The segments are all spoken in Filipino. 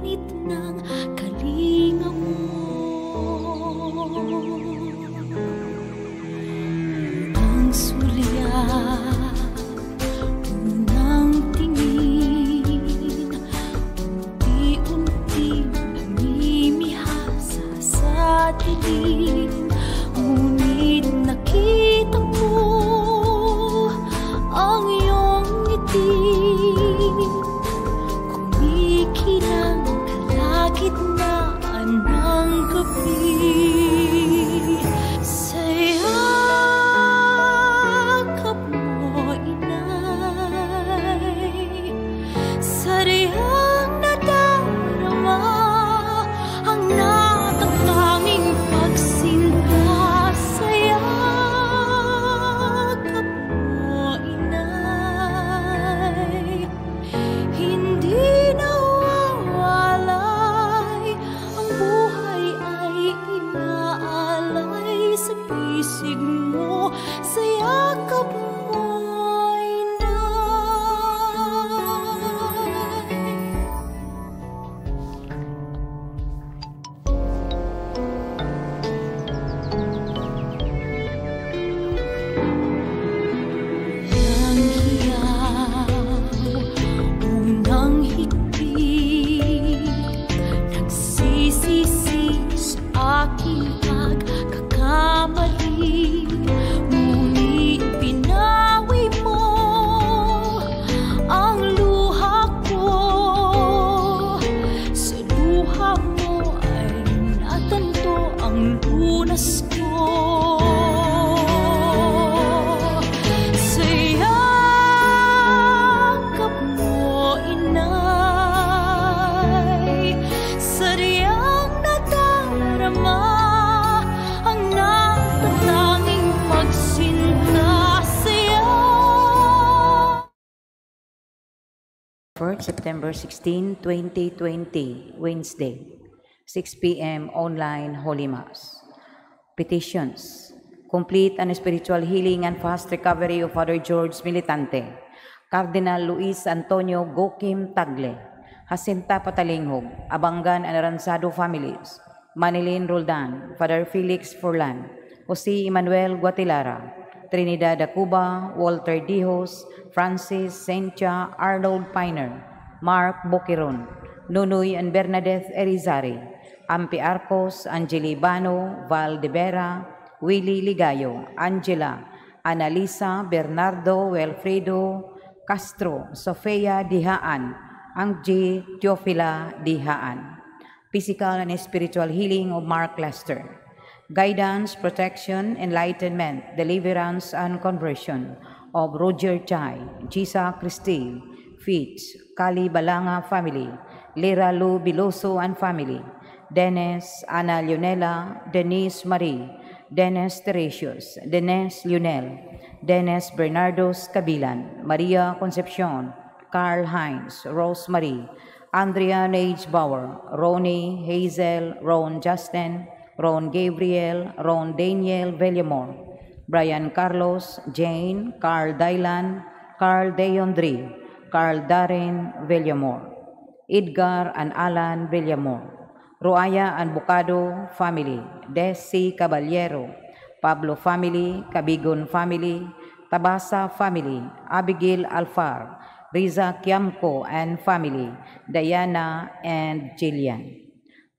init ng kalinga mo. Ang surya, unang tingin, unti-unti namimihasa sa dilim. Ngunit nakita ko ang iyong ngiti, kumikinang kalagitnaan ng gabi. Sa yakap mo, inay, sarihang nadarama ang natatanging pagsinta. Sa yakap mo, inay, hindi nawawalay, ang buhay ay inaalay sa pisig mo. Sa yakap mo, ang hiyaw, unang higpit, nagsisisi sa aking pagkakamali. Ngunit pinawi mo ang luha ko, sa luha mo ay natanto ang lunas ko. Sa yakap mo, inay, sariyang nadarama ang natatanging pagsinta. Sa September 16, 2020, Wednesday, 6 p.m. online Holy Mass. Petitions. Complete and spiritual healing and fast recovery of Father George Militante, Cardinal Luis Antonio Gokim Tagle, Jacinta Patalinghog, Abangan and Aransado families, Manilin Roldan, Father Felix Furlan, Jose Emmanuel Guatilara, Trinidad Acuba, Walter Dijos, Francis Sencha, Arnold Piner, Mark Boquiron, Nunoy and Bernadette Erizari, Ampi Arcos, Angeli Bano, Val de Vera, Willie Ligayo, Angela, Analisa, Bernardo, Wilfredo Castro, Sofia Dihaan, Angji Teofila Dihaan. Physical and spiritual healing of Mark Lester. Guidance, protection, enlightenment, deliverance, and conversion of Roger Chai, Gisa Christie, Fitz, Kali Balanga family, Lira Lu Biloso and family, Dennis, Ana Leonela, Denise Marie, Dennis Teresius, Dennis Lionel, Dennis Bernardos Cabilan, Maria Concepcion, Carl Heinz, Rosemary, Andrea Nage Bauer, Ronnie, Hazel, Ron Justin, Ron Gabriel, Ron Daniel Villamor, Brian Carlos, Jane, Carl Dylan, Carl Deondri, Carl Darren Villamor, Edgar and Alan Villamor, Roaya and Bocado family, Desi Caballero, Pablo family, Cabigon family, Tabasa family, Abigail Alfar, Riza Kiamco and family, Diana and Jillian.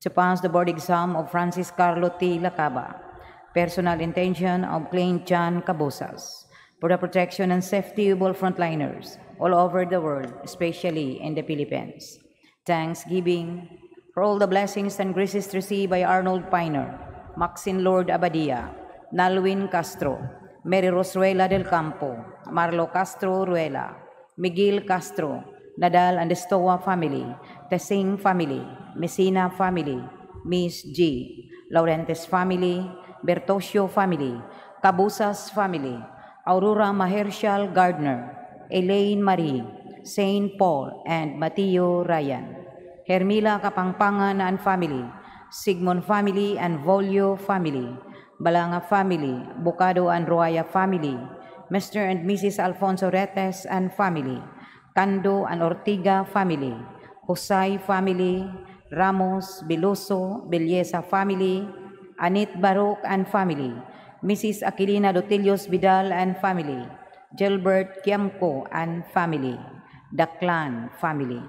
To pass the board exam of Francis Carlo T. Lacaba, personal intention of Plain Chan Cabosas, for the protection and safety of all frontliners all over the world, especially in the Philippines. Thanksgiving for all the blessings and graces received by Arnold Piner, Maxine Lord Abadia, Nalwin Castro, Mary Rosuela del Campo, Marlo Castro Ruela, Miguel Castro, Nadal and the Stoa family, Tesing family, Messina family, Miss G, Laurentes family, Bertosio family, Cabusas family, Aurora Mahershal Gardner, Elaine Marie, Saint Paul, and Mateo Ryan, Hermila Kapangpangan and family, Sigmund family and Volio family, Balanga family, Bocado and Roaya family, Mr. and Mrs. Alfonso Retes and family, Cando and Ortiga family, Hosay family, Ramos Biloso Belleza family, Anit Baruch and family, Mrs. Aquilina Dotilios Vidal and family, Gilbert Kiamco and family, Daklan family.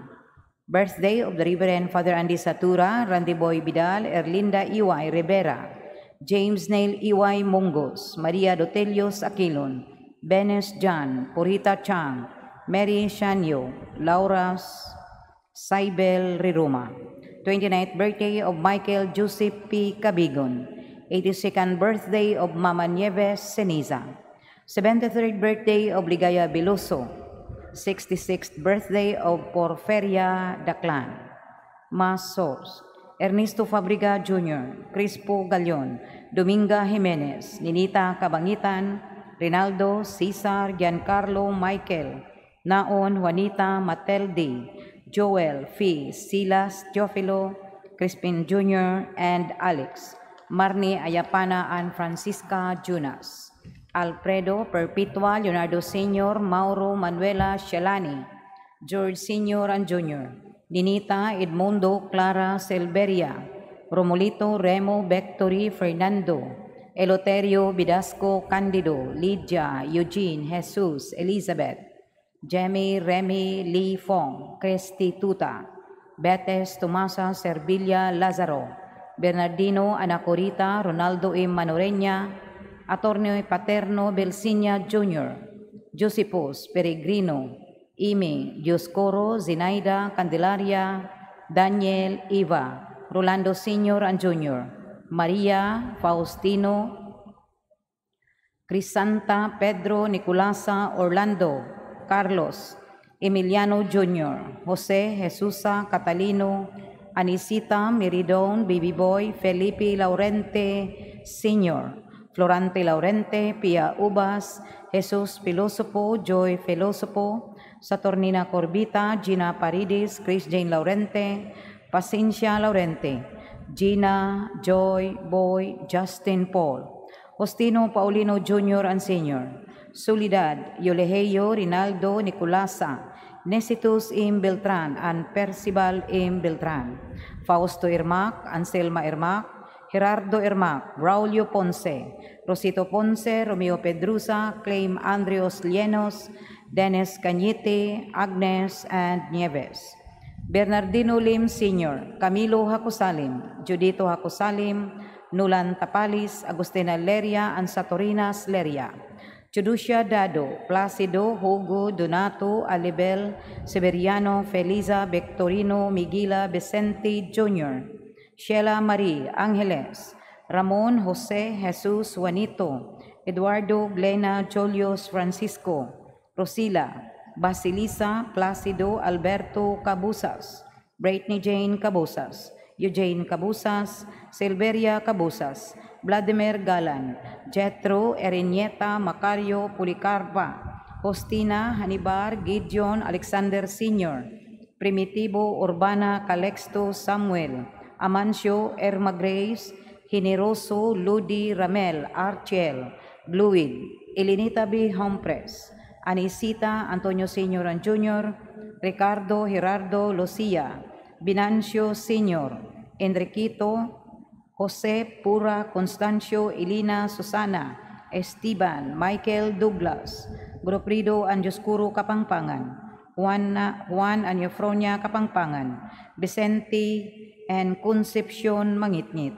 Birthday of the Reverend Father Andy Satura, Randy Boy Vidal, Erlinda Iway Rivera, James Neil Iway Mungos, Maria Dotelios Aquilon, Benes John, Purita Chang, Mary Shanyo, Laura Saibel Riruma. 29th birthday of Michael Joseph P. Cabigon. 82nd birthday of Mama Nieves Ceniza. 73rd birthday of Ligaya Biloso. 66th birthday of Porferia Daklan. Masos, Ernesto Fabriga Jr., Crispo Galion, Dominga Jimenez, Ninita Kabangitan, Rinaldo, Cesar, Giancarlo, Michael, Naon, Juanita, Mateldi, Joel, Fee, Silas, Teofilo, Crispin Jr., and Alex, Marnie Ayapana and Francisca Junas, Alfredo Perpetua, Leonardo Sr., Mauro Manuela Shalani, George Sr. and Jr., Ninita Edmundo Clara Silveria, Romolito Remo Victory Fernando, Eloterio Vidasco Candido, Lydia Eugene Jesus Elizabeth, Jamie Remy Lee Fong, Christy Tuta, Betes Tomasa Servilia Lazaro, Bernardino Anacorita, Ronaldo M. Manoreña, Atornio Paterno Belsinia Jr., Josepos Peregrino, Imi Dioscoro, Zinaida Candelaria, Daniel Eva, Rolando Sr. and Jr., Maria Faustino, Crisanta Pedro Nicolasa Orlando, Carlos Emiliano Jr., Jose Jesusa Catalino, Anisita Meridon, Baby Boy, Felipe Laurente Sr., Florante Laurente, Pia Ubas, Jesus Filósofo, Joy Filósofo, Saturnina Corbita, Gina Paridis, Chris Jane Laurente, Paciencia Laurente, Gina, Joy, Boy, Justin Paul, Justino Paulino Jr. and Sr., Soledad, Yoleheyo, Rinaldo, Nicolasa, Nesitus M. Beltran, and Percival M. Beltran, Fausto Irmac, Anselma Irmac, Gerardo Irmac, Braulio Ponce, Rosito Ponce, Romeo Pedrusa, Claim Andreos Lienos, Dennis Cañete, Agnes, and Nieves, Bernardino Lim Sr., Camilo Hacosalim, Judito Hacosalim, Nulan Tapalis, Agustina Leria, and Satorinas Leria, Juducia Dado, Placido, Hugo, Donato, Alibel, Severiano, Feliza, Victorino, Miguila, Vicente Jr., Sheila Marie, Angeles, Ramon, Jose, Jesus, Juanito, Eduardo, Glena, Julius, Francisco, Rosila, Basilisa, Placido, Alberto Cabusas, Brittany Jane Cabusas, Eugene Cabusas, Silveria Cabusas, Vladimir Galan, Jetro, Erinieta, Macario, Policarpa, Justina, Hanibar, Gideon, Alexander Sr., Primitivo, Urbana, Calexto, Samuel, Amancio, Erma Grace, Generoso, Ludi, Ramel, Archel, Bluid, Elinita B. Humpres, Anisita, Antonio Sr. and Jr., Ricardo, Gerardo, Lucia, Binancio Sr., Enriquito, Jose, Pura, Constancio, Elina, Susana, Esteban, Michael, Douglas, Groprido and Dioscuro Kapangpangan, Juan and Eufronia Kapangpangan, Vicente and Concepcion Mangitngit,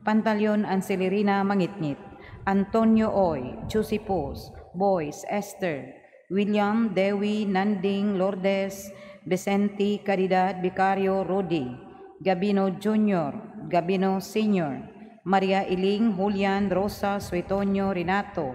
Pantaleon and Celerina Mangitngit, Antonio Oy, Josepos, Boys, Esther, William, Dewi, Nanding, Lourdes, Vicente, Caridad, Vicario, Rodi, Gabino Jr., Gabino Sr., Maria Iling, Julian, Rosa, Suetonio, Renato,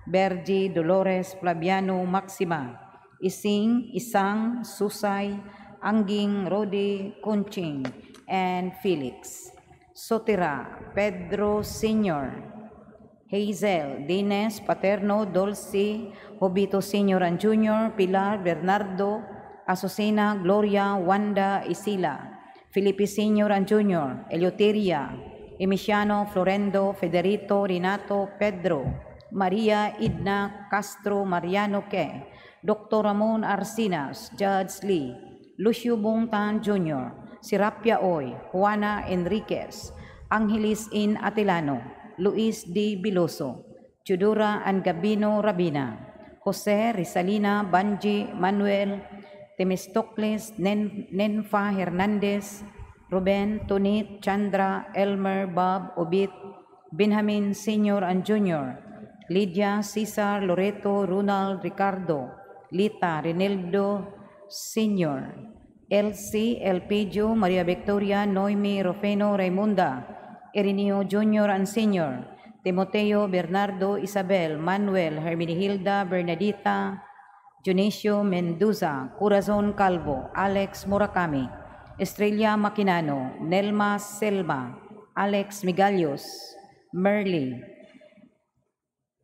Bergi, Dolores, Flaviano, Maxima, Ising, Isang, Susay, Angging, Rodi, Kunching, and Felix, Sotira, Pedro Sr., Hazel, Dines, Paterno, Dulce, Jobito Sr. and Jr., Pilar, Bernardo, Azucena, Gloria, Wanda, Isila, Felipe Sr. and Jr., Eleuteria, Emiciano, Florendo, Federico, Renato, Pedro, Maria, Idna, Castro, Mariano Ke, Dr. Ramon Arcinas, Judge Lee, Lucio Bongtan Jr., Sirapia Oy, Juana Enriquez, Angelis In Atilano, Luis D. Biloso, Chudura and Gabino Rabina, Jose Rizalina Banji Manuel, Temistocles Nenfa Hernandez, Ruben Tunit Chandra Elmer Bob Obit, Benjamin Senior and Junior, Lydia Cesar Loreto Ronald Ricardo, Lita Renildo Senior, Elsie Elpidio Maria Victoria Noemi Rofeno Raimunda, Irineo Junior and Senior, Timoteo Bernardo Isabel Manuel Herminihilda Bernadita, Junicio Mendoza, Corazon Calvo, Alex Murakami, Estrella Maquinano, Nelma Selma, Alex Migalios, Merly,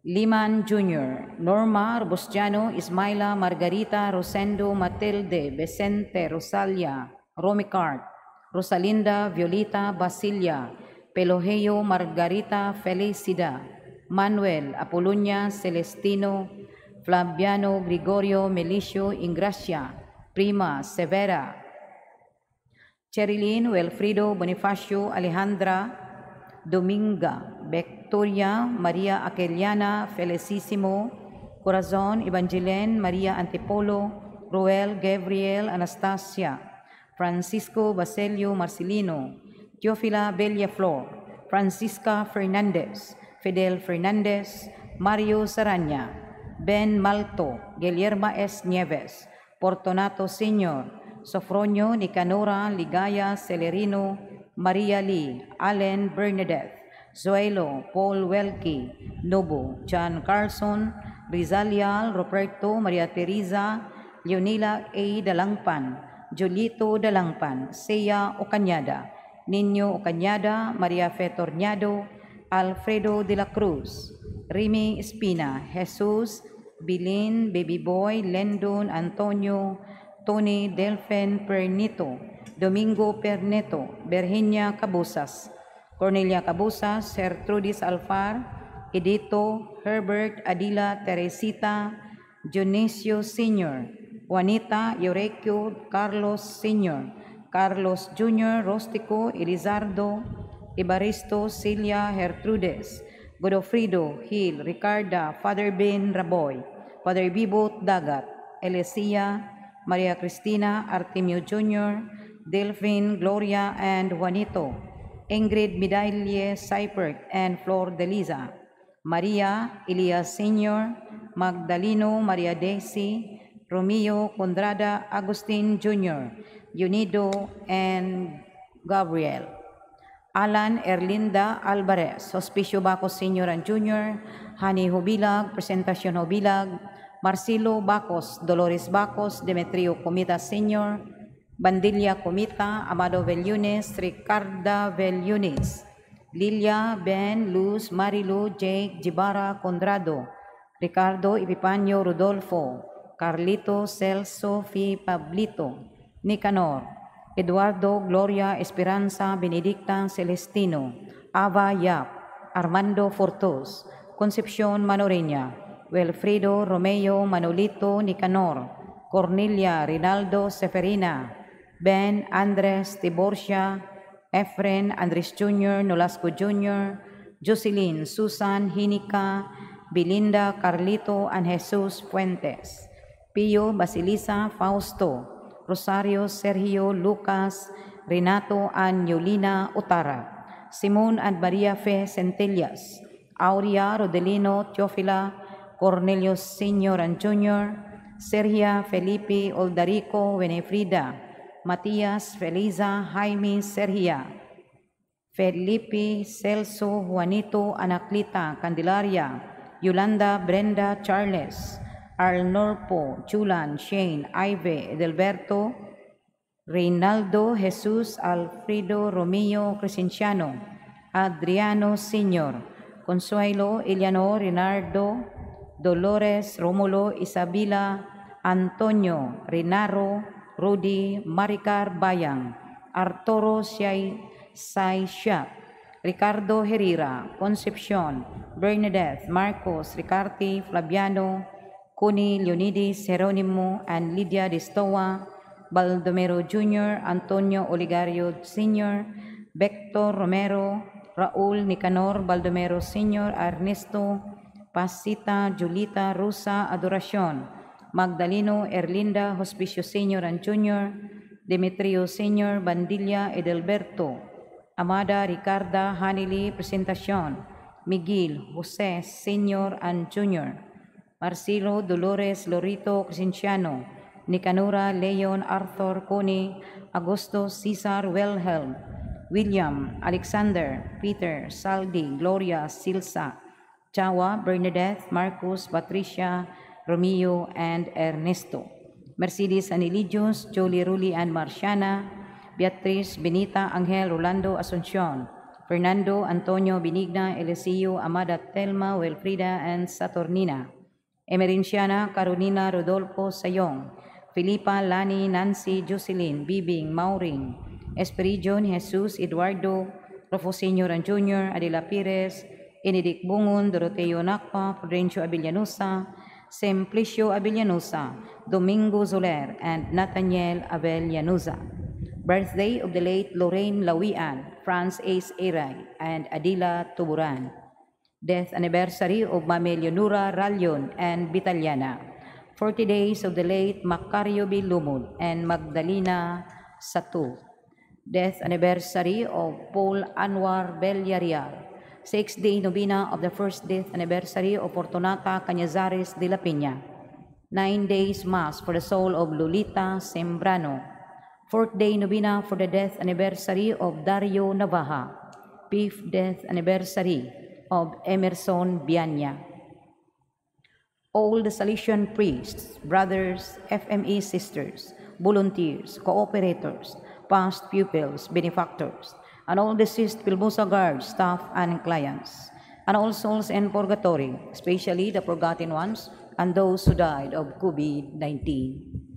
Liman Jr., Norma Robustiano, Ismaila Margarita, Rosendo Matilde, Vicente Rosalia, Romicart, Rosalinda Violeta Basilia, Pelogeo Margarita Felicida, Manuel Apolonia Celestino, Flaviano Gregorio Melicio Ingracia, Prima Severa, Cherilyn Wilfrido Bonifacio Alejandra Dominga, Victoria Maria Aqueliana Felicissimo, Corazon Evangeline Maria Antipolo, Roel Gabriel Anastasia, Francisco Baselio Marcelino, Teofila Bella Flor, Francisca Fernandez, Fidel Fernandez, Mario Saranya, Ben Malto, Guillerma S. Nieves, Portonato Sr., Sofronio Nicanora Ligaya Celerino, Maria Lee, Allen Bernadette, Zoelo, Paul Welke, Nobo, John Carlson, Rizalial, Roberto, Maria Teresa, Leonila A. Dalangpan, Julito Dalangpan, Seya Ocañada, Niño Ocañada, Maria Fe Tornado, Alfredo de la Cruz, Rimi Espina, Jesus, Bilin, Baby Boy, Lendon, Antonio, Tony Delfen Pernito, Domingo Perneto, Virginia Cabusas, Cornelia Cabusas, Gertrudis Alfar, Edito, Herbert, Adila, Teresita, Dionisio Sr., Juanita, Eurequio, Carlos Sr., Carlos Jr., Rostico, Elizardo, Ibaristo, Celia, Gertrudes, Godofrido, Gil, Ricarda, Father Ben Raboy, Father Bibot Dagat, Elesia, Maria Cristina, Artemio Jr., Delphine, Gloria, and Juanito, Ingrid Midaille Seipert, and Flor de Liza, Maria, Elias Sr., Magdaleno, Maria Daisy, Romeo, Condrada, Agustin Jr., Unido, and Gabriel. Alan Erlinda Alvarez, Hospicio Bacos Sr. and Jr., Hani Hubilag, Presentacion Hubilag, Marcelo Bacos, Dolores Bacos, Demetrio Comita Sr., Bandilla Comita, Amado Vellunes, Ricarda Vellunes, Lilia, Ben, Luz, Marilu, Jake, Jibara, Condrado, Ricardo, Epipanio, Rodolfo, Carlito, Celso, Fi, Pablito, Nicanor, Eduardo, Gloria, Esperanza, Benedicta, Celestino, Ava Yap, Armando Fortos, Concepcion Manoreña, Wilfredo, Romeo, Manolito, Nicanor, Cornelia, Rinaldo, Seferina, Ben, Andres, Tiborcia, Efren, Andres Jr., Nolasco Jr., Jocelyn, Susan, Hinica, Belinda, Carlito, and Jesus Fuentes, Pio, Basilisa, Fausto, Rosario, Sergio, Lucas, Renato, and Yolina Utara, Simon and Maria Fe Centellas, Aurea, Rodelino, Teofila, Cornelio Sr. and Jr., Sergia, Felipe, Oldarico, Winifrida, Matias, Feliza, Jaime, Sergia, Felipe, Celso, Juanito, Anaclita, Candelaria, Yolanda, Brenda, Charles, Arnolfo, Julan, Shane, Ive, Edelberto, Reinaldo, Jesus, Alfredo, Romeo, Crescenciano, Adriano Sr., Consuelo, Eleanor, Renardo, Dolores, Romulo, Isabela, Antonio, Renaro, Rudy, Maricar Bayang, Arturo Saisha, Ricardo Herrera, Concepcion, Bernadette, Marcos, Ricarte, Flaviano, Cuni, Leonidas, Jeronimo, and Lydia Destoa, Baldomero Jr., Antonio Oligario Sr., Vector Romero, Raul Nicanor Baldomero Sr., Ernesto Pasita Julita Rosa Adoracion, Magdaleno Erlinda Hospicio Sr. and Jr., Demetrio Sr. Bandilla Edelberto, Amada Ricarda Hanili Presentacion, Miguel Jose Sr. and Jr., Marcelo Dolores Lorito Crescenciano, Nicanora Leon Arthur Cone, Augusto Cesar Wilhelm, William Alexander Peter Saldi Gloria Silsa, Chawa Bernadette Marcos Patricia Romeo and Ernesto, Mercedes Anilidios Jolie Ruli and Marciana, Beatriz Benita Angel Rolando Asuncion, Fernando Antonio Benigna Eliseo Amada Telma Wilfrida and Saturnina, Emerinciana Carolina Rodolfo Sayong, Filipa Lani Nancy Jocelyn Bibing Mauring, Esperidion Jesus Eduardo Rofo Sr. and Jr., Adela Pires, Enedic Bungon, Doroteo Nakpa, Prudencio Abellanosa, Simplicio Abellanosa, Domingo Zoler, and Nathaniel Abellanosa. Birthday of the late Lorraine Lawian, Franz Ace Eray, and Adila Tuburan. Death anniversary of Mame Leonora Ralion and Vitaliana. 40 days of the late Macario B. Lumul and Magdalena Satu. Death anniversary of Paul Anwar Belyarial. 6-day novena of the first death anniversary of Fortunata Cañazares de la Peña. 9 days mass for the soul of Lolita Sembrano. 4th day novena for the death anniversary of Dario Navaja. 5th death anniversary of Emerson Bianya. All the Salesian priests, brothers, FME sisters, volunteers, cooperators, past pupils, benefactors, and all deceased Pilbosa guards, staff, and clients, and all souls in purgatory, especially the forgotten ones and those who died of COVID-19.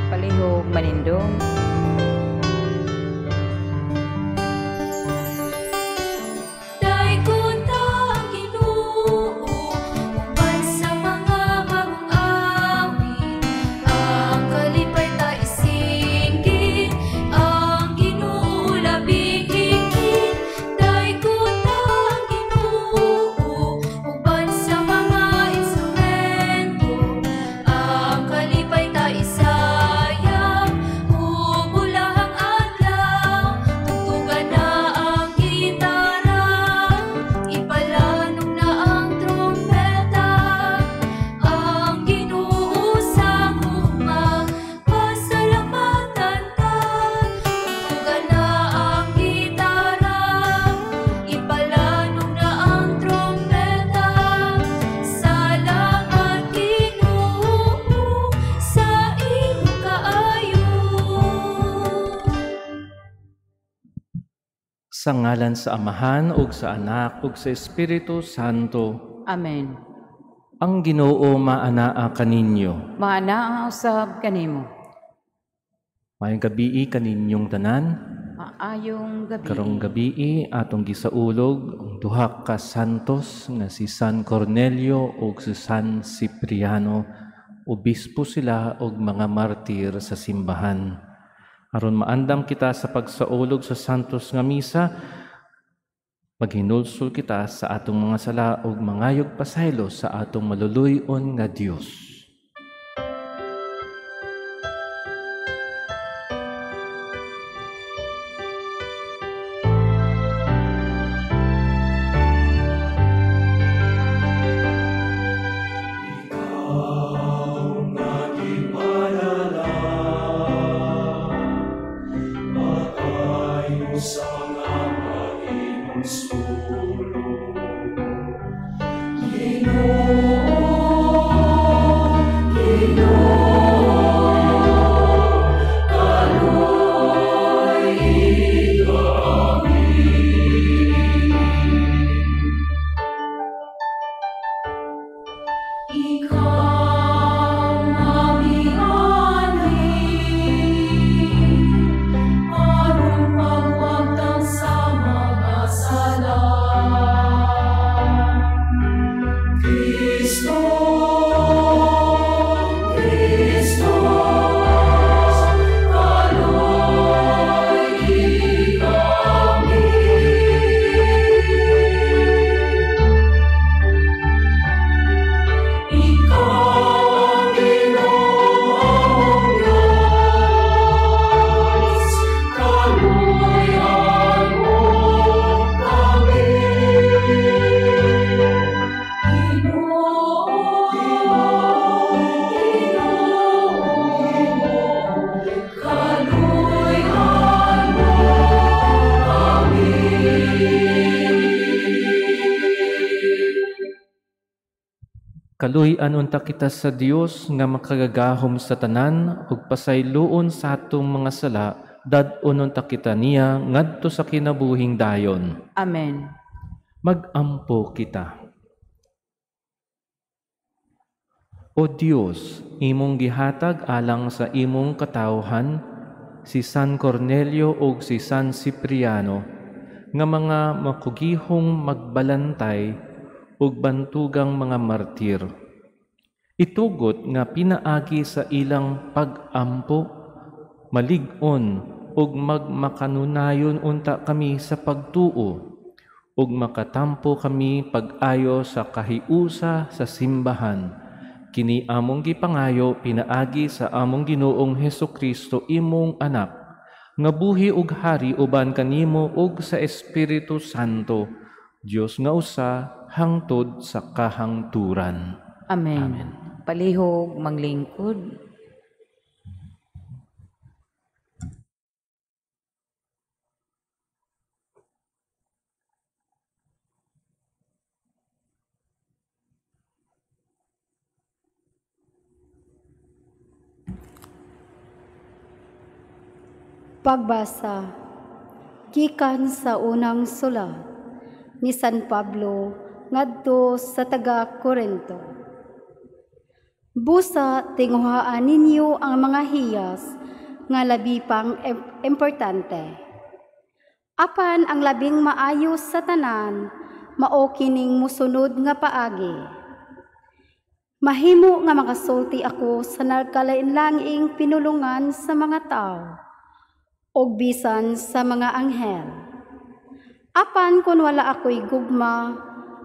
Palihog Manindong, Kalipay ta isayang Sa ngalan sa Amahan ug sa Anak ug sa Espiritu Santo. Amen. Ang Ginoo maanaa kaninyo. Maanaa usab kanimo. Mayong gabii kaninyong tanan. Maayong gabi. Karong gabii atong gisaulog ang duha ka santos nga si San Cornelio ug si San Cipriano. Obispo sila og mga martir sa simbahan. Aron maandam kita sa pagsaulog sa santos nga misa, maghinulsol kita sa atong mga sala ug mangayog pasaylo sa atong maluluy-on nga Dios. Kaluy-an unta kita sa Dios nga makagagahom sa tanan ug pasayloon sa atong mga sala, dad-on unta kita niya ngadto sa kinabuhing dayon. Amen. Mag-ampo kita. O Dios, imong gihatag alang sa imong katawhan si San Cornelio ug si San Cipriano nga mga makugihong magbalantay ug bantugang mga martir. Itugot nga pinaagi sa ilang pag-ampo, malig-on ug magmakanunayon unta kami sa pagtuo ug makatampo kami pag-ayo sa kahiusa sa simbahan. Kini among gipangayo pinaagi sa among Ginoong Hesukristo imong anak, nga buhi ug hari uban kanimo ug sa Espiritu Santo, Dios nga usa hangtod sa kahangturan. Amen. Amen. Palihog manglingkod. Pagbasa gikan sa unang sulat ni San Pablo ngadto sa taga-Corinto. Busa tinguhaan ninyo ang mga hiyas nga labi pang importante. Apan ang labing maayos sa tanan mao kining musunod nga paagi. Mahimo nga makasulti ako sa nagkalainlanging pinulungan sa mga tao og bisan sa mga anghel. Apan kun wala ako'y gugma,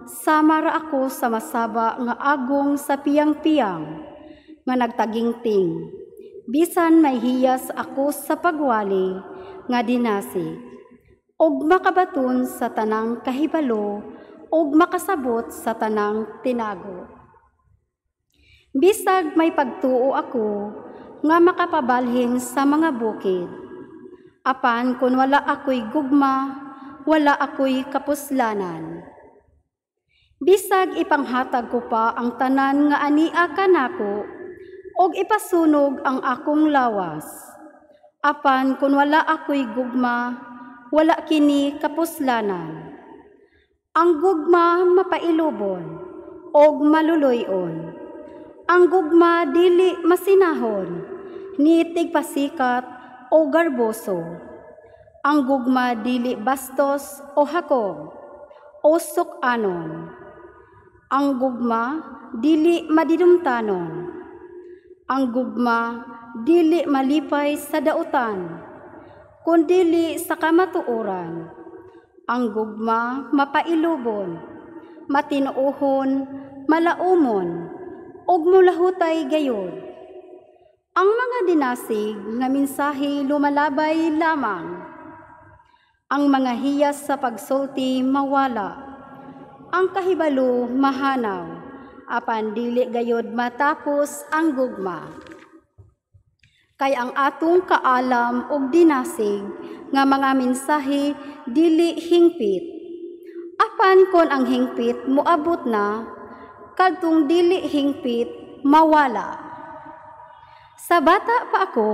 samara ako sa masaba nga agong sa piyang-piyang nga nagtagingting. Bisan may hiyas ako sa pagwali nga dinasi, og makabaton sa tanang kahibalo, og makasabot sa tanang tinago. Bisag may pagtuo ako nga makapabalhin sa mga bukid. Apan kung wala ako'y gugma, wala ako'y kapuslanan. Bisag ipanghatag ko pa ang tanan nga ania kanako, og ipasunog ang akong lawas. Apan kung wala ako'y gugma, wala kini kapuslanan. Ang gugma mapailubon, og maluluyon. Ang gugma dili masinahon, ni tigpasikat o garboso. Ang gugma dili bastos o hakog, o sukanon. Ang gugma dili madidumtanon. Ang gugma dili malipay sa dautan, kundili sa kamatuoran. Ang gugma mapailubon, matinuohon, malaumon, og mulahutay gayod. Ang mga dinasig nga mensahe lumalabay lamang. Ang mga hiyas sa pagsulti mawala. Ang kahibalo mahanaw, apan dili gayod matapos ang gugma. Kay ang atong kaalam og dinasig nga mga mensahe dili hingpit. Apan kon ang hingpit moabot na, kadtong dili hingpit mawala. Sa bata pa ako,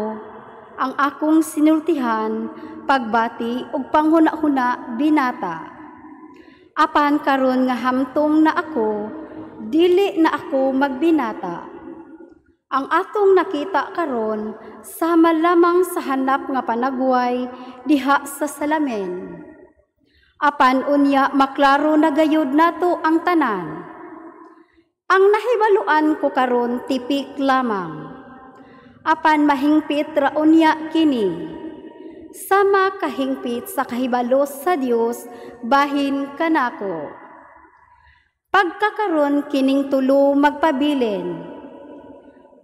ang akong sinultihan, pagbati ug panghuna-huna binata. Apan karon nga hamtong na ako, dili na ako magbinata. Ang atong nakita karon sama lamang sa hanap nga panagway diha sa salamin. Apan unya maklaro na gayud nato ang tanan. Ang nahibaluan ko karon tipik lamang. Apan mahingpit ra unya kini. Sama kahingpit sa kahibalo sa Dios bahin kanako. Pagkakaron kining tulo magpabilin.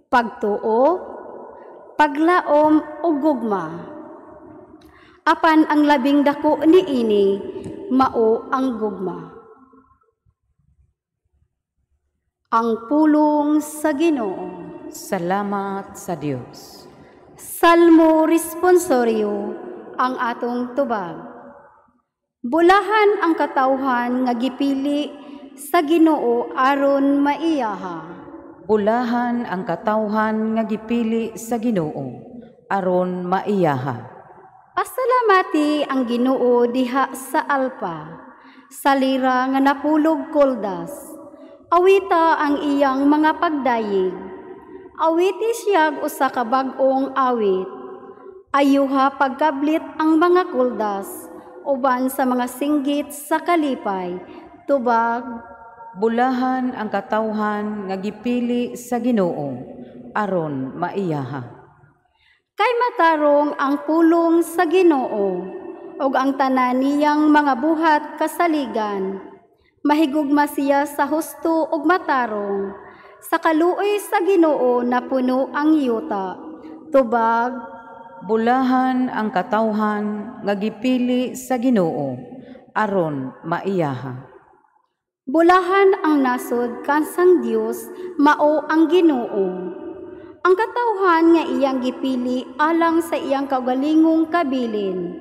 Pagtuo, paglaom ug gugma. Apan ang labing dako niini mao ang gugma. Ang pulong sa Ginoo. Salamat sa Dios. Salmo responsorio ang atong tubag. Bulahan ang katawhan nga gipili sa Ginoo aron maiyaha. Bulahan ang katawhan nga gipili sa Ginoo aron maiyaha. Pasalamati ang Ginoo diha sa alpa, sa lira nga napulog koldas. Awita ang iyang mga pagdayig. Awiti siyag usa ka bag-ong awit. Ayuha pagkablit ang mga koldas, uban sa mga singgit sa kalipay. Tubag, Bulahan ang katawhan nga gipili sa Ginoo aron maiyaha. kay matarong ang pulong sa Ginoo, ug ang tanan niyang mga buhat kasaligan. Mahigugma siya sa husto ug matarong, sa kaluoy sa Ginoo na puno ang yuta. Tubag, Bulahan ang katawhan nga gipili sa Ginoo aron maiyaha. bulahan ang nasod kansang Dios mao ang Ginoo. Ang katawhan nga iyang gipili alang sa iyang kaugalingong kabilin.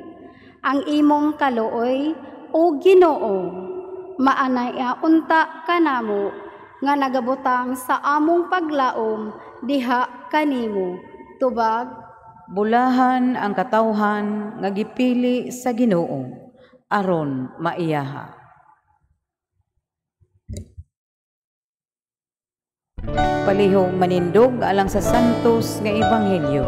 Ang imong kaluoy o Ginoo, maanaya unta kanamo nga nagabutang sa among paglaom diha kanimo. Tubag, Bulahan ang katawhan nga gipili sa Ginoo aron maiyaha. Palihog manindog alang sa santos nga ebanghelyo.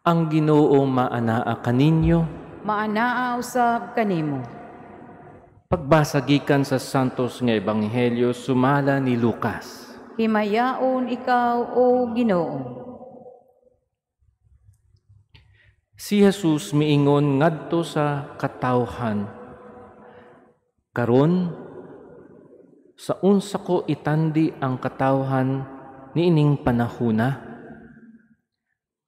Ang Ginoo maanaa kaninyo, Maanaa usab kanimo. pagbasa gikan sa santos nga ebanghelyo sumala ni Lucas. Himayaon ikaw o Ginoo. Si Jesus miingon ngadto sa katawhan, karon sa unsa ko itandi ang katawhan niining panahuna?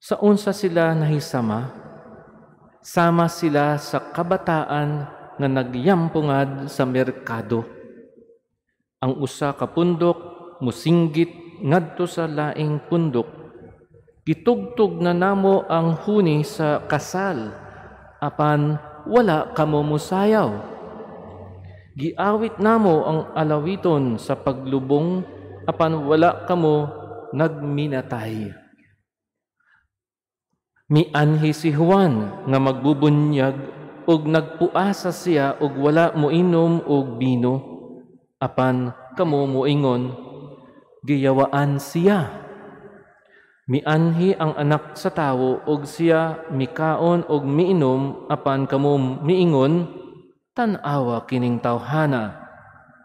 Sa unsa sila nahisama? Sama sila sa kabataan nga nagyampungad sa merkado. Ang usa ka pundok musinggit ngadto sa laing pundok. Gitugtog na namo ang huni sa kasal, apan wala kamo musayaw. Giawit namo ang alawiton sa paglubong, apan wala kamo nagminatay. Mianhi si Juan nga magbubunyag og nagpuasa siya og wala moinom og bino, apan kamo moingon giyawaan siya. Mianhi ang anak sa tawo og siya mikaon og miinom, apan kamo miingon tan-awa kining tawhana.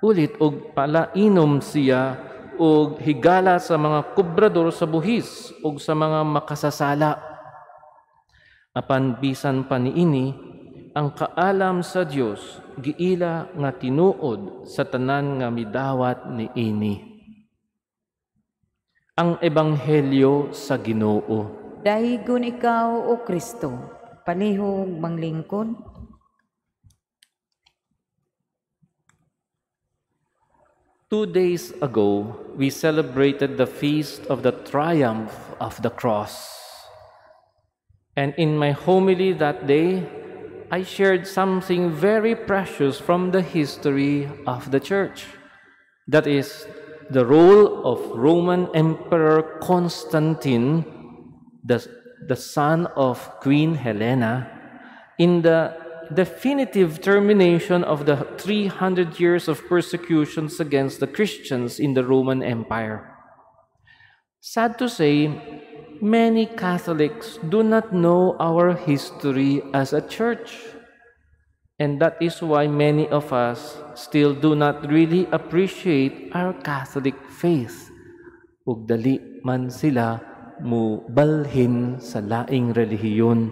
Ulit og palainom siya og higala sa mga kubrador sa buhis og sa mga makasasala. Apan bisan pa niini, ang kaalam sa Dios giila nga tinuod sa tanan nga midawat niini. Ang ebanghelyo sa Ginoo. Dahigon ikaw o Kristo, palihog manglingkod. Two days ago, we celebrated the feast of the triumph of the cross. And in my homily that day, I shared something very precious from the history of the Church. That is, the role of Roman Emperor Constantine, the son of Queen Helena, in the definitive termination of the 300 years of persecutions against the Christians in the Roman Empire. Sad to say, many Catholics do not know our history as a church. And that is why many of us still do not really appreciate our Catholic faith. Ug dali man sila mubalhin sa laing relihiyon.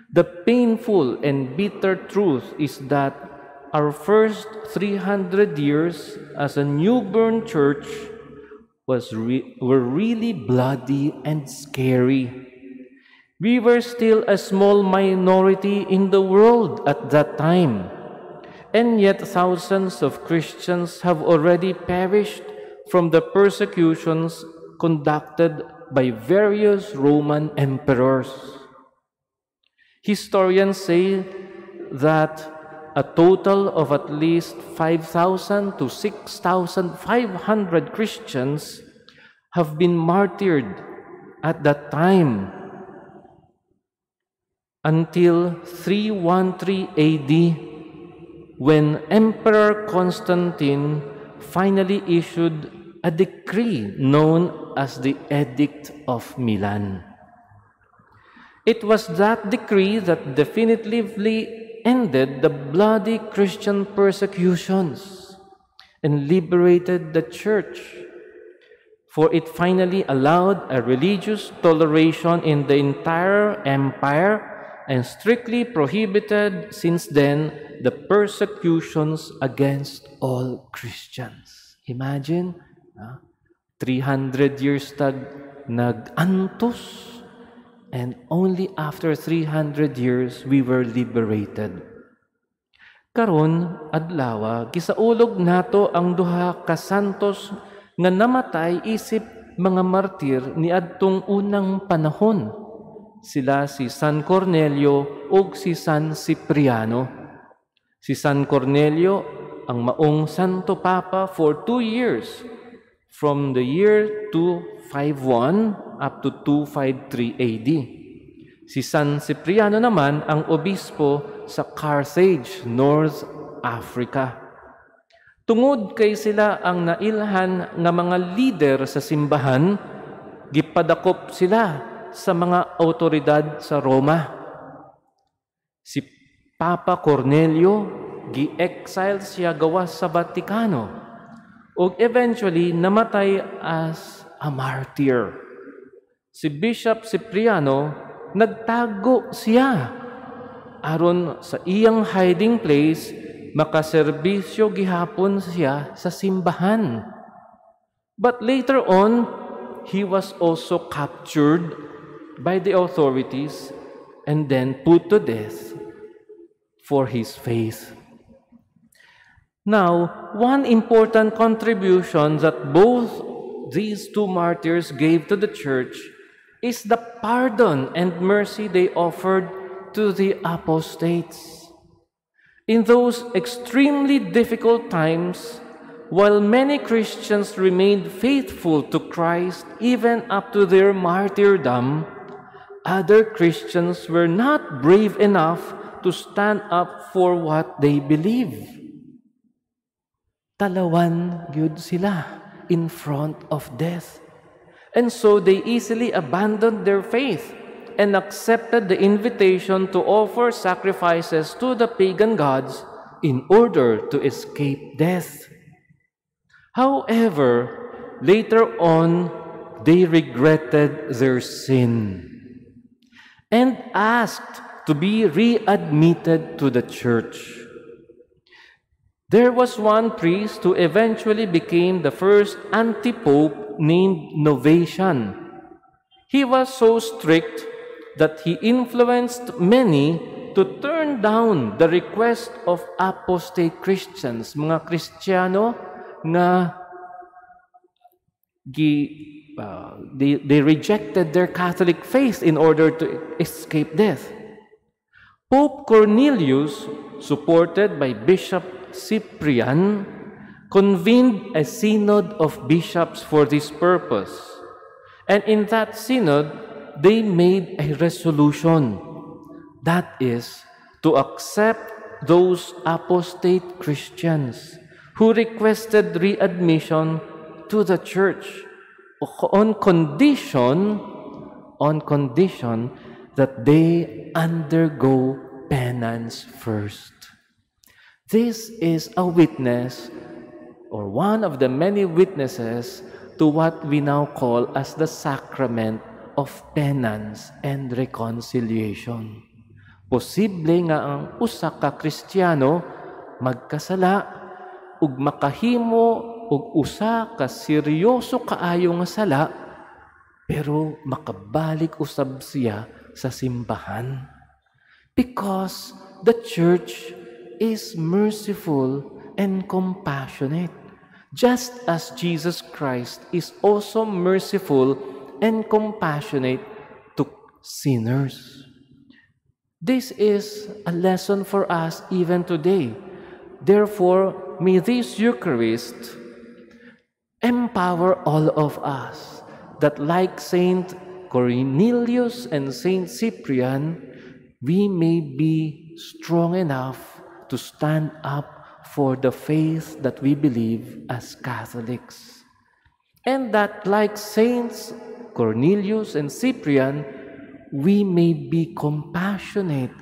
The painful and bitter truth is that our first 300 years as a newborn church were really bloody and scary. We were still a small minority in the world at that time, and yet thousands of Christians have already perished from the persecutions conducted by various Roman emperors. Historians say that a total of at least 5,000 to 6,500 Christians have been martyred at that time until 313 AD, when Emperor Constantine finally issued a decree known as the Edict of Milan. It was that decree that definitively ended the bloody Christian persecutions and liberated the church, for it finally allowed a religious toleration in the entire empire and strictly prohibited since then the persecutions against all Christians. Imagine, 300 years nag-antos, and only after 300 years we were liberated. Karon adlaw gisaulog nato ang duha ka santos nga namatay isip mga martir niadtong unang panahon. Sila si San Cornelio ug si San Cipriano. Si San Cornelio ang maong Santo Papa for 2 years, from the year 251 up to 253 AD. Si San Cipriano naman ang obispo sa Carthage, North Africa. Tungod kay sila ang nailhan nga mga leader sa simbahan, gipadakop sila sa mga autoridad sa Roma. Si Papa Cornelio, gi-exile siya gawas sa Vatikano, ug eventually namatay as a martyr. Si Bishop Cipriano nagtago siya aron sa iyang hiding place makaserbisyo gihapon siya sa simbahan. But later on, he was also captured by the authorities and then put to death for his faith. Now, one important contribution that both these two martyrs gave to the church is the pardon and mercy they offered to the apostates. In those extremely difficult times, while many Christians remained faithful to Christ even up to their martyrdom, other Christians were not brave enough to stand up for what they believe. Talawan gyud sila in front of death. And so they easily abandoned their faith and accepted the invitation to offer sacrifices to the pagan gods in order to escape death. However, later on, they regretted their sin and asked to be readmitted to the church. There was one priest who eventually became the first anti-pope named Novatian. He was so strict that he influenced many to turn down the request of apostate Christians, mga Kristiyano na they rejected their Catholic faith in order to escape death. Pope Cornelius, supported by Bishop Cyprian, convened a synod of bishops for this purpose. And in that synod, they made a resolution. That is, to accept those apostate Christians who requested readmission to the church on condition that they undergo penance first. This is a witness, or one of the many witnesses, to what we now call as the sacrament of penance and reconciliation. Posible nga ang usa ka Kristiyano magkasala ug makahimo og usa ka seryoso kaayo nga sala, pero makabalik usab siya sa simbahan. Because the church is merciful and compassionate, just as Jesus Christ is also merciful and compassionate to sinners. This is a lesson for us even today. Therefore, may this Eucharist empower all of us that, like Saint Cornelius and Saint Cyprian, we may be strong enough to stand up for the faith that we believe as Catholics. And that, like Saints Cornelius and Cyprian, we may be compassionate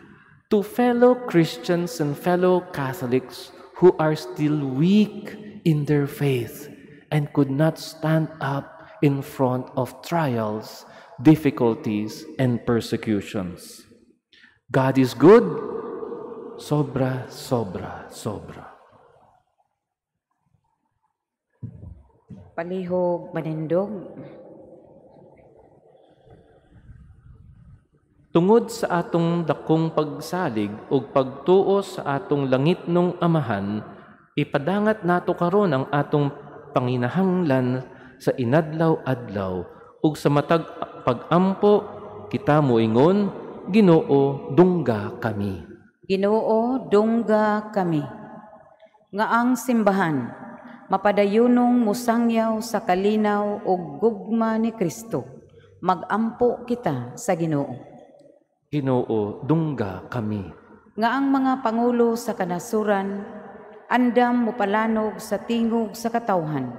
to fellow Christians and fellow Catholics who are still weak in their faith and could not stand up in front of trials, difficulties, and persecutions. God is good. Sobra, sobra, sobra. Palihog manindog. Tungod sa atong dakong pagsalig o pagtuo sa atong langitnong Amahan, ipadangat nato karon ang atong panginahanglan sa inadlaw-adlaw ug sa matag pagampo kita moingon, Ginoo, dungga kami. Ginoo, dungga kami. Nga ang simbahan, mapadayunong musangyaw sa kalinaw o gugma ni Kristo, magampo kita sa Ginoo. Ginoo, dungga kami. Nga ang mga pangulo sa kanasuran, andam mopalanog sa tingog sa katawhan,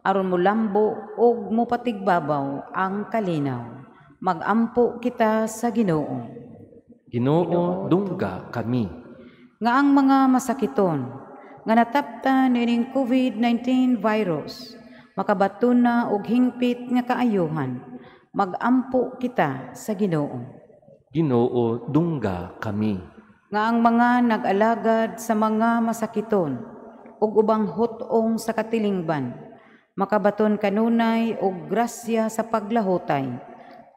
aron molambo o mopatigbabaw ang kalinaw, magampo kita sa Ginoo. Ginoo, dungga kami. Nga ang mga masakiton, nga natapta nining COVID-19 virus, makabatuna og hingpit nga kaayuhan, magampo kita sa Ginoo. Ginoo, dungga kami. Nga ang mga nag-alagad sa mga masakiton, ug ubang hutong sa katilingban, makabaton kanunay og grasya sa paglahutay,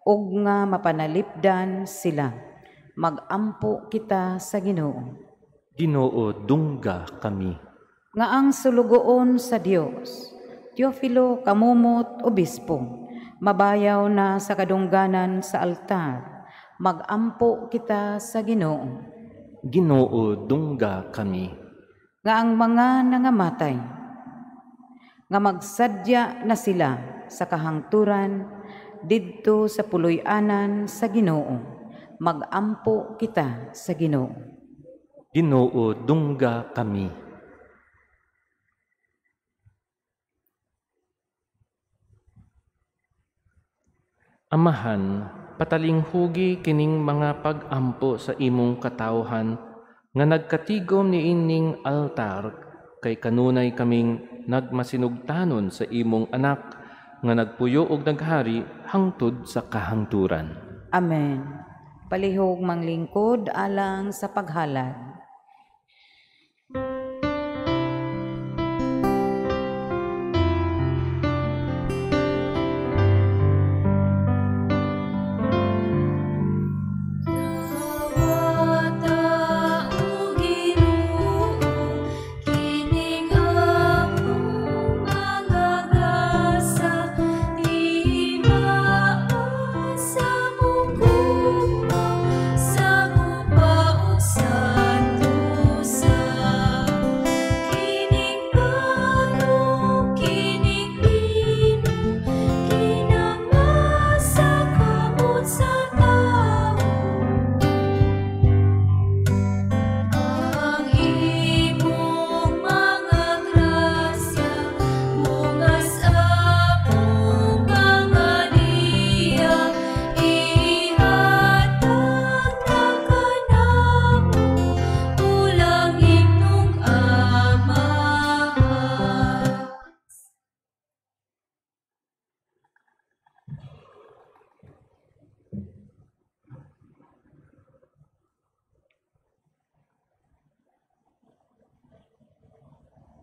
ug nga mapanalipdan sila. Magampo kita sa Ginoo. Ginoo, dungga kami. Nga ang sulugoon sa Dios, Teofilo Kamumot Obispo, mabayaw na sa kadungganan sa altar, magampo kita sa Ginoo. Ginoo, dungga kami. Nga ang mga nangamatay, nga magsadya na sila sa kahangturan didto sa puloy-anan sa Ginoo, magampo kita sa Ginoo. Ginoo, dungga kami. Amahan, patalinghugi kining mga pag-ampo sa imong katawhan nga nagkatigom ni ining altar kay kanunay kaming nagmasinugtanon sa imong anak nga nagpuyo og naghari hangtod sa kahangturan. Amen. Palihog manglingkod alang sa paghalad.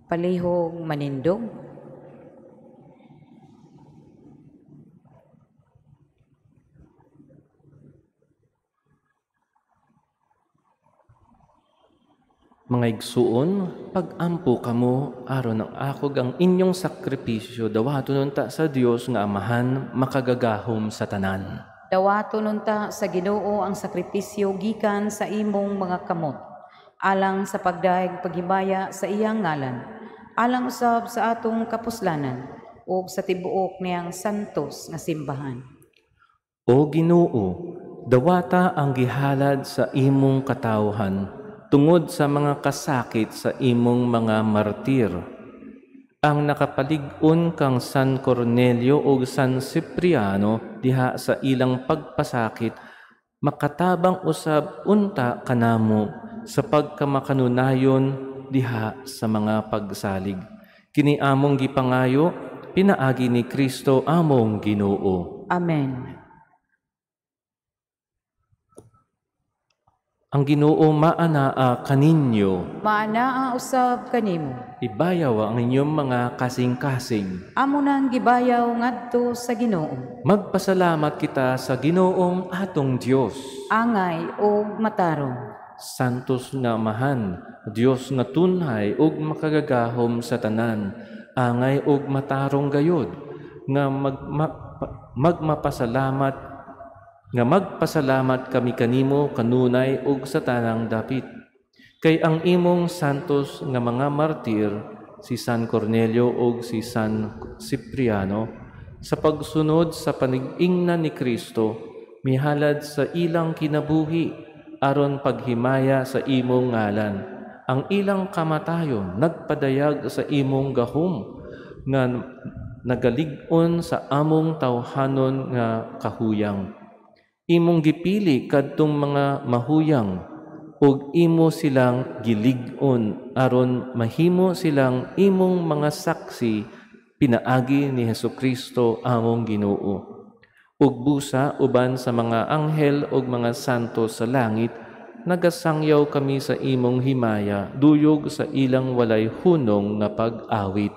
Palihog manindog. Mga igsuon, pag-ampo kamo aron ang akog ang inyong sakripisyo dawaton ta sa Dios nga Amahan makagagahom sa tanan. Dawato nunta sa Ginoo ang sakripisyo gikan sa imong mga kamot, alang sa pagdaig paghimaya sa iyang ngalan, alang usab sa atong kapuslanan, ug sa tibuok niyang santos nga simbahan. O Ginoo, dawata ang gihalad sa imong katawhan tungod sa mga kasakit sa imong mga martir. Ang nakapalig-on kang San Cornelio o San Cipriano diha sa ilang pagpasakit, makatabang usab unta kanamo sa pagkamakanunayon diha sa mga pagsalig. Kini among gipangayo, pinaagi ni Kristo among Ginoo. Amen. Ang Ginoo maanaa kaninyo. Maanaa usab kanimo. Ibayaw ang inyong mga kasing-kasing. Amo nang gibayaw ngadto sa Ginoo. Magpasalamat kita sa Ginoong atong Dios. Angay ug matarong. Santos nga Amahan, Dios nga tunhay ug makagagahom sa tanan, angay ug matarong gayod, nga magpasalamat kami kanimo kanunay ug sa tanang dapit. Kay ang imong santos nga mga martir, si San Cornelio ug si San Cipriano, sa pagsunod sa panig-ingnan ni Kristo, mihalad sa ilang kinabuhi, aron paghimaya sa imong ngalan. Ang ilang kamatayon nagpadayag sa imong gahom nga nagalig-on sa among tawhanon nga kahuyang. Imong gipili kadtong mga mahuyang ug imo silang gilig-on aron mahimo silang imong mga saksi pinaagi ni Hesukristo among Ginoo. ug busa uban sa mga anghel ug mga santo sa langit, nagasangyaw kami sa imong himaya, duyog sa ilang walay hunong nga pag-awit.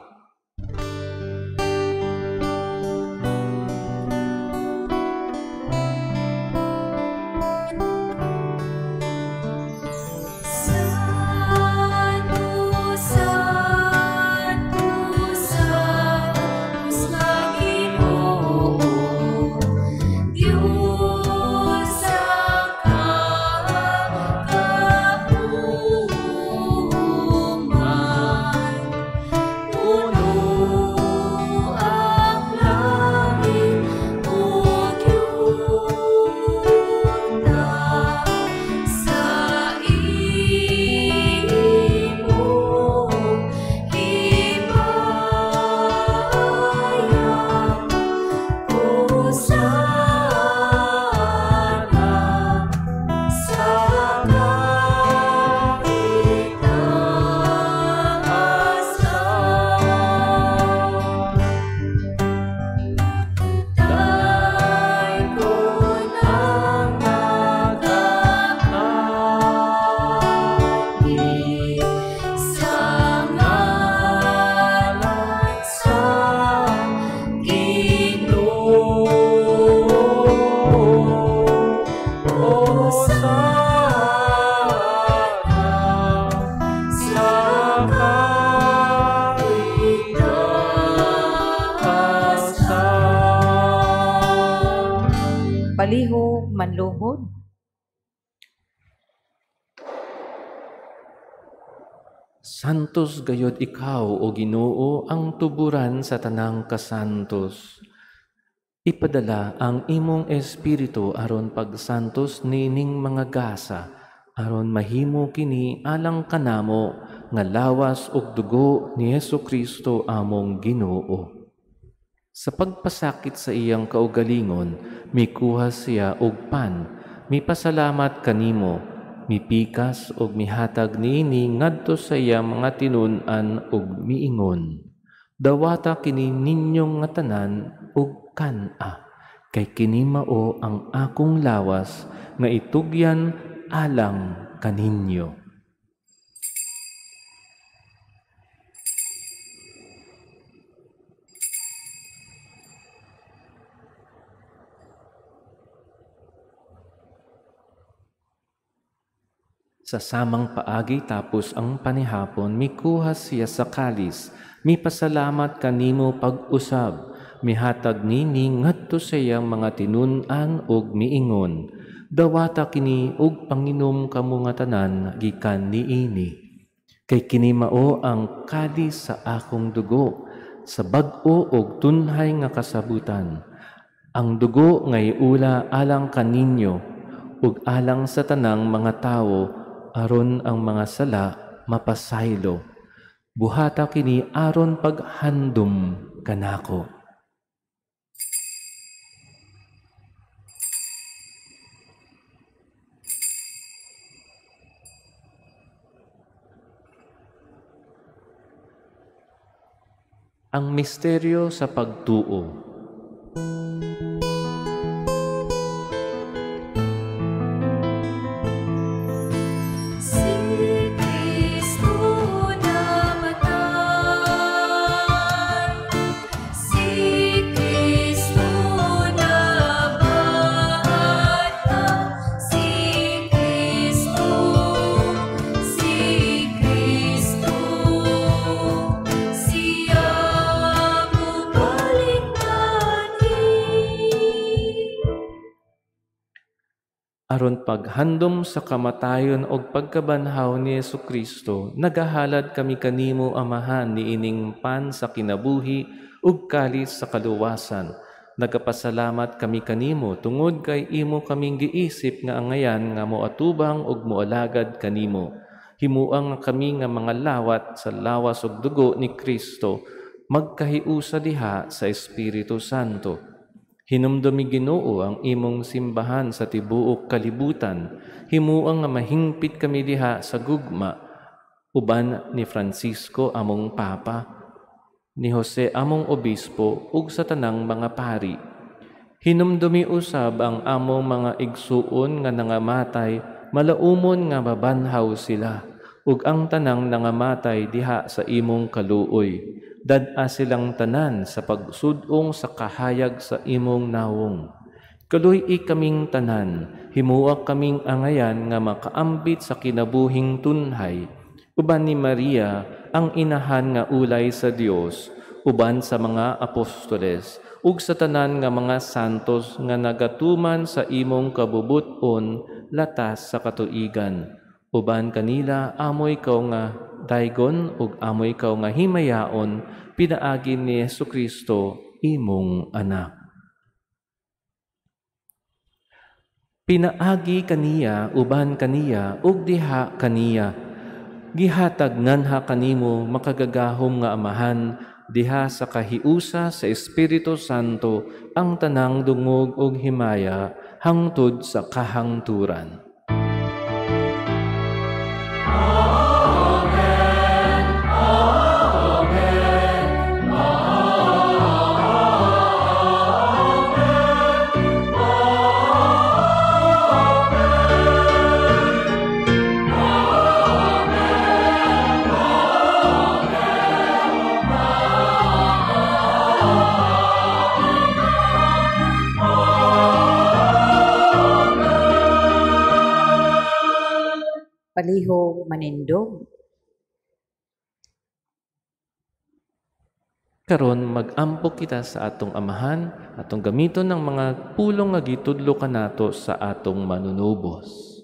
Palihog manluhod. Santos gayod ikaw, o Ginoo, ang tuburan sa tanang kasantos. Ipadala ang imong espiritu aron pagsantos nining mga gasa, aron mahimo kini alang kanamo nga lawas ug dugo ni Hesukristo among Ginoo. Sa pagpasakit sa iyang kaugalingon, mikuha siya og pan, mipasalamat kanimo, mipikas og mihatag niini ngadto sa iyang mga tinun-an ug miingon. Dawata kini ninyong nga tanan ug kan-a, kay kini mao ang akong lawas nga itugyan alang kaninyo. Sa samang paagi tapos ang panihapon, mikuha siya sa kalis, mipasalamat kanimo pag-usab, mihatag nini ngadto sa iyang mga tinun-an ug miingon. Dawata kini ug panginom kamo nga tanan gikan niini. Kay kini mao ang kalis sa akong dugo, sa bag-o ug tunhay nga kasabutan. Ang dugo nga iula alang kaninyo ug alang sa tanang mga tawo, aron ang mga sala mapasaylo. Buhata kini aron paghandom kanako. Ang misteryo sa pagtuo. Aron paghandom sa kamatayon og pagkabanhaw ni Hesukristo, nagahalad kami kanimo amahan niining pan sa kinabuhi ug kalis sa kaluwasan. Nagapasalamat kami kanimo tungod kay imo kaming giisip nga angayan nga moatubang ug moalagad kanimo. Himuang nga kami nga mga lawat sa lawas ug dugo ni Kristo, magkahiusa diha sa Espiritu Santo. Hinumdumi Ginoo ang imong simbahan sa tibuok kalibutan, himuang nga mahingpit kami diha sa gugma, uban ni Francisco among Papa, ni Jose among Obispo, ug sa tanang mga pari. Hinumdumi usab ang among mga igsuon nga nangamatay, malaumon nga mabanhaw sila, ug ang tanang nangamatay diha sa imong kaluoy. Dad-a silang tanan sa pagsudong sa kahayag sa imong nawong. Kaluy-i kaming tanan, himuak kaming angayan nga makaambit sa kinabuhing tunhay. Uban ni Maria, ang inahan nga ulay sa Dios, uban sa mga apostoles, ug sa tanan nga mga santos nga nagatuman sa imong kabubuton latas sa katuigan. Uban kanila amoy kaw nga daygon ug amoy kaw nga himayaon pinaagi ni Jesucristo imong anak. Pinaagi kaniya uban kaniya ug diha kaniya. Gihatag nganha kanimo makagagahom nga amahan, diha sa kahiusa sa Espiritu Santo ang tanang dungog ug himaya hangtod sa kahangturan. Palihog manindog. Karon mag-ampok kita sa atong amahan, atong gamiton ng mga pulong nga gitudlo kanato sa atong manunubos.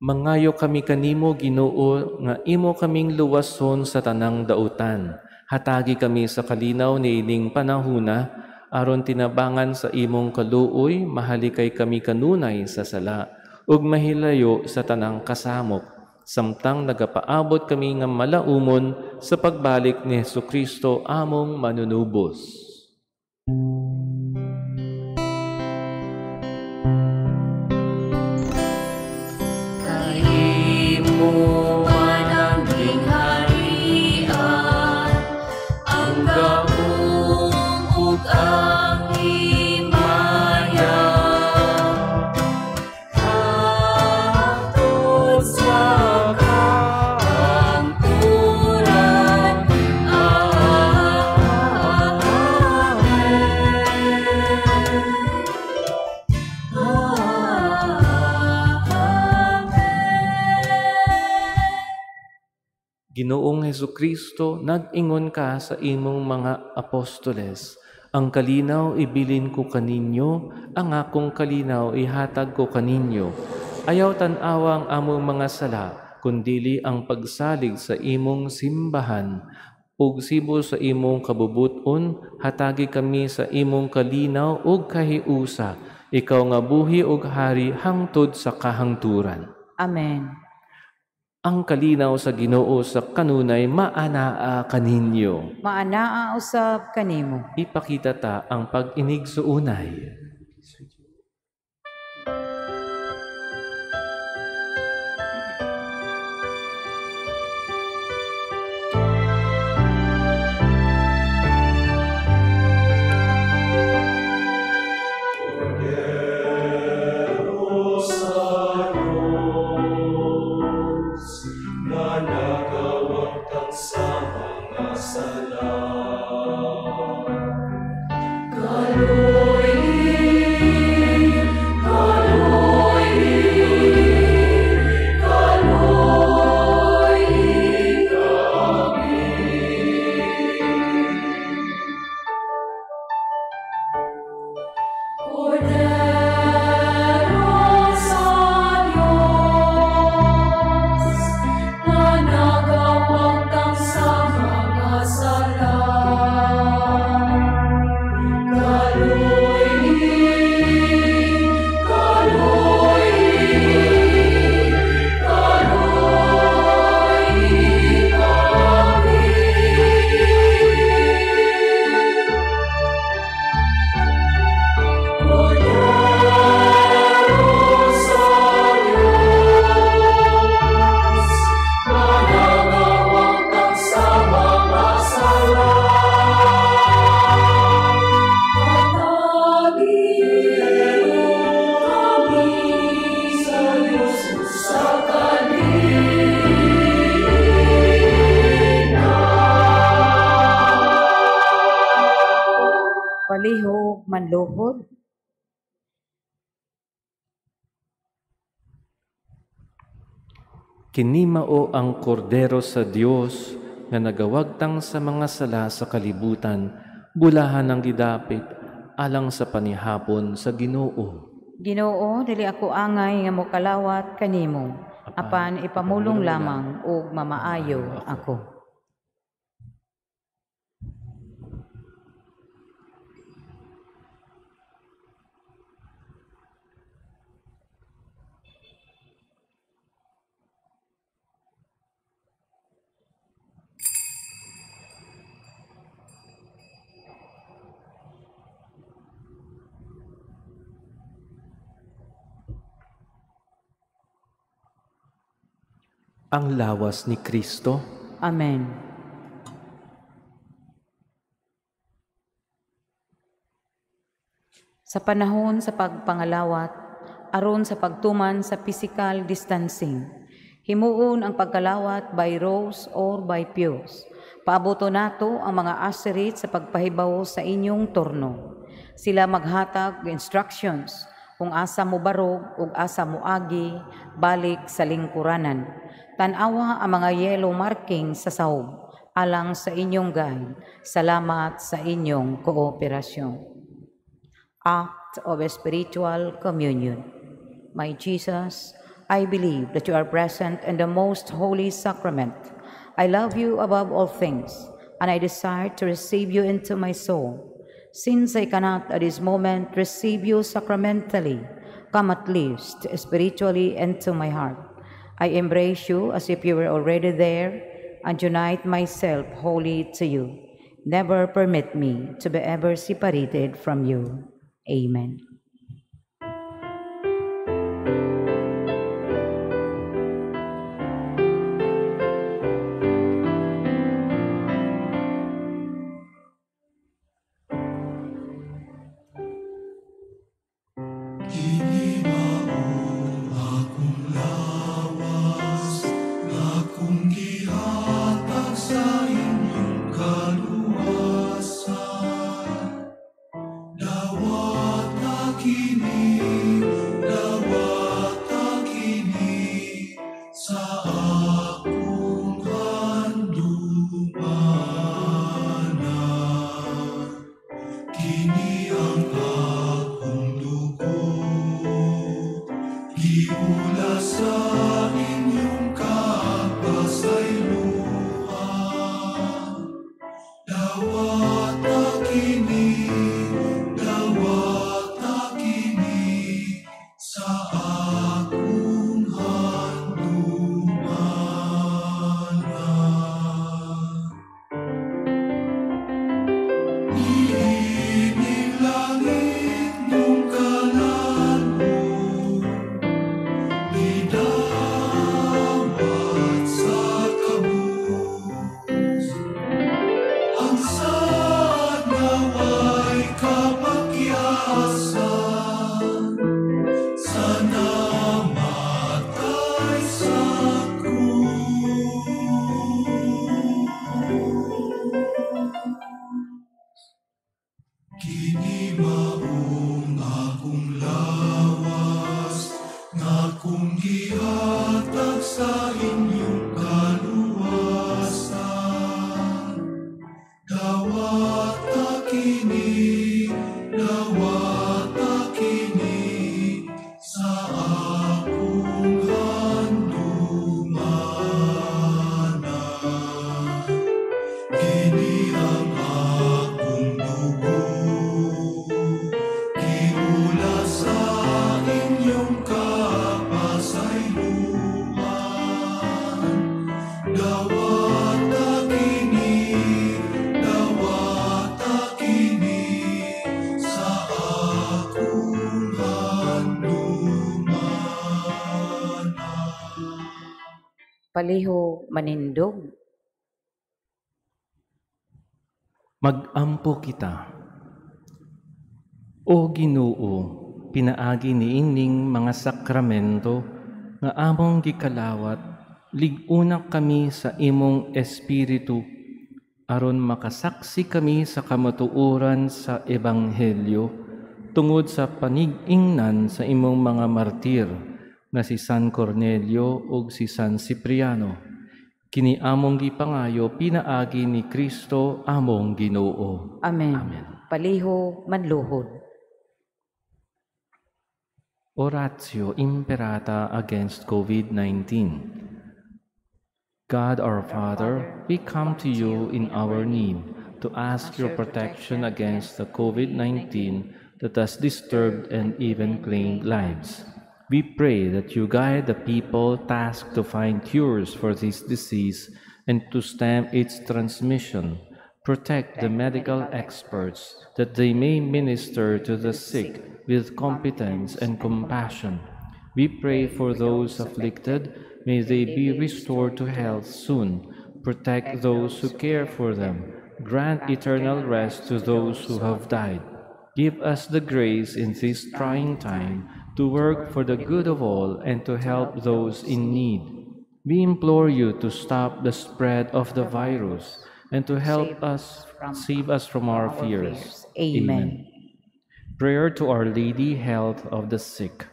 Mangayo kami kanimo, Ginoo, nga imo kaming luwason sa tanang dautan. Hatagi kami sa kalinaw ni ining panahuna, aron tinabangan sa imong kaluoy, mahalikay kami kanunay sa sala, ug mahilayo sa tanang kasamok. Samtang nagapaabot kami nga malaumon sa pagbalik ni Jesucristo among manunubos. Ginoong Hesukristo, nag-ingon ka sa imong mga apostoles, ang kalinaw ibilin ko kaninyo, ang akong kalinaw ihatag ko kaninyo. Ayaw tan-awang among mga sala, kundili ang pagsalig sa imong simbahan, ug sibo sa imong kabubuton, hatagi kami sa imong kalinaw ug kahiusa, ikaw nga buhi ug hari hangtod sa kahangturan. Amen. Ang kalinaw sa Ginoo sa kanunay maanaa kaninyo. Maanaa usab kanimo. Ipakita ta ang pag-inig sa unay. Palihog manluhod. Kinimao ang kordero sa Dios nga nagawagtang sa mga sala sa kalibutan, bulahan ng gidapit alang sa panihapon sa Ginoo. Ginoo, dili ako angay nga mokalawat kanimo, apan ipamulong lamang ug mamaayo ako. Ang lawas ni Kristo. Amen. Sa panahon sa pagpangalawat, aron sa pagtuman sa physical distancing, himuon ang pagkalawat by rows or by pews. Paaboto nato ang mga aserit sa pagpahibaw sa inyong turno. Sila maghatag instructions kung asa mo barog ug asa mo agi balik sa lingkuranan. Tanawa ang mga yellow marking sa sahog alang sa inyong guide. Salamat sa inyong kooperasyon. Act of Spiritual Communion. My Jesus, I believe that you are present in the most holy sacrament. I love you above all things, and I desire to receive you into my soul. Since I cannot at this moment receive you sacramentally, come at least spiritually into my heart. I embrace you as if you were already there and unite myself wholly to you. Never permit me to be ever separated from you. Amen. Mula sa inyong Paliho manindog. Magampo kita. O Ginoo, pinaagi niining mga sakramento nga among gikalawat, liguna kami sa imong espiritu, aron makasaksi kami sa kamatuoran sa Ebanghelyo, tungod sa panigingnan sa imong mga martir, na si San Cornelio ug si San Cipriano. Kini among gipangayo pinaagi ni Kristo among Ginoo. Amen. Amen. Paliho manluhod. Oratio Imperata against COVID-19. God our Father, we come to you in our need to ask your protection against the COVID-19 that has disturbed and even claimed lives. We pray that you guide the people tasked to find cures for this disease and to stem its transmission. Protect the medical experts that they may minister to the sick with competence and compassion. We pray for those afflicted. May they be restored to health soon. Protect those who care for them. Grant eternal rest to those who have died. Give us the grace in this trying time to work for the good of all and to help those in need. We implore you to stop the spread of the virus and to help us, save us from our fears. Amen. Prayer to Our Lady, Health of the Sick.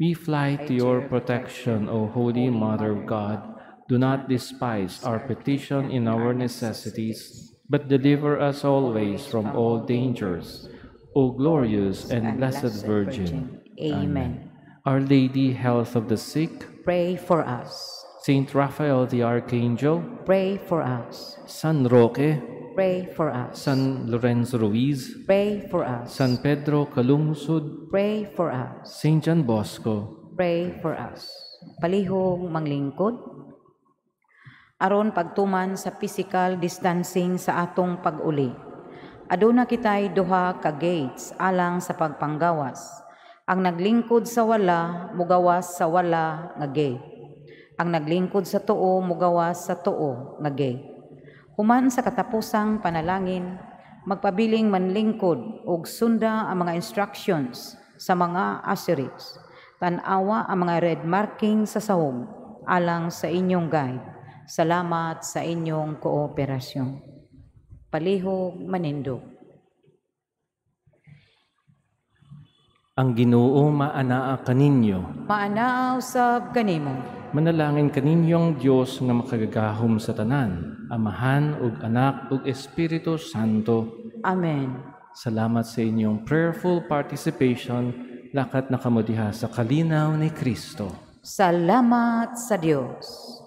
We fly to your protection, O Holy Mother of God. Do not despise our petition in our necessities, but deliver us always from all dangers. O glorious and blessed Virgin. Amen. Our Lady, Health of the Sick. Pray for us. Saint Raphael the Archangel. Pray for us. San Roque. Pray for us. San Lorenzo Ruiz. Pray for us. San Pedro Calungsod. Pray for us. Saint John Bosco. Pray for us. Palihong manglingkod. Aron pagtuman sa physical distancing sa atong pag-uli. Aduna kitay duha ka gates alang sa pagpanggawas. Ang naglingkod sa wala, mugawas sa wala nga gate. Ang naglingkod sa tuo, mugawas sa tuo nga gate. Human sa katapusang panalangin, magpabiling manlingkod ug sunda ang mga instructions sa mga asterisks. Tanawa ang mga red marking sa sahog alang sa inyong guide. Salamat sa inyong kooperasyon. Palihog manindog. Ang Ginoo maanaa kaninyo. Maanaaw sab kanimo. Manalangin kaninyong Dios nga makagagahom sa tanan, Amahan ug Anak ug Espiritu Santo. Amen. Salamat sa inyong prayerful participation. Lakat na kamo diha sa kalinaw ni Kristo. Salamat sa Dios.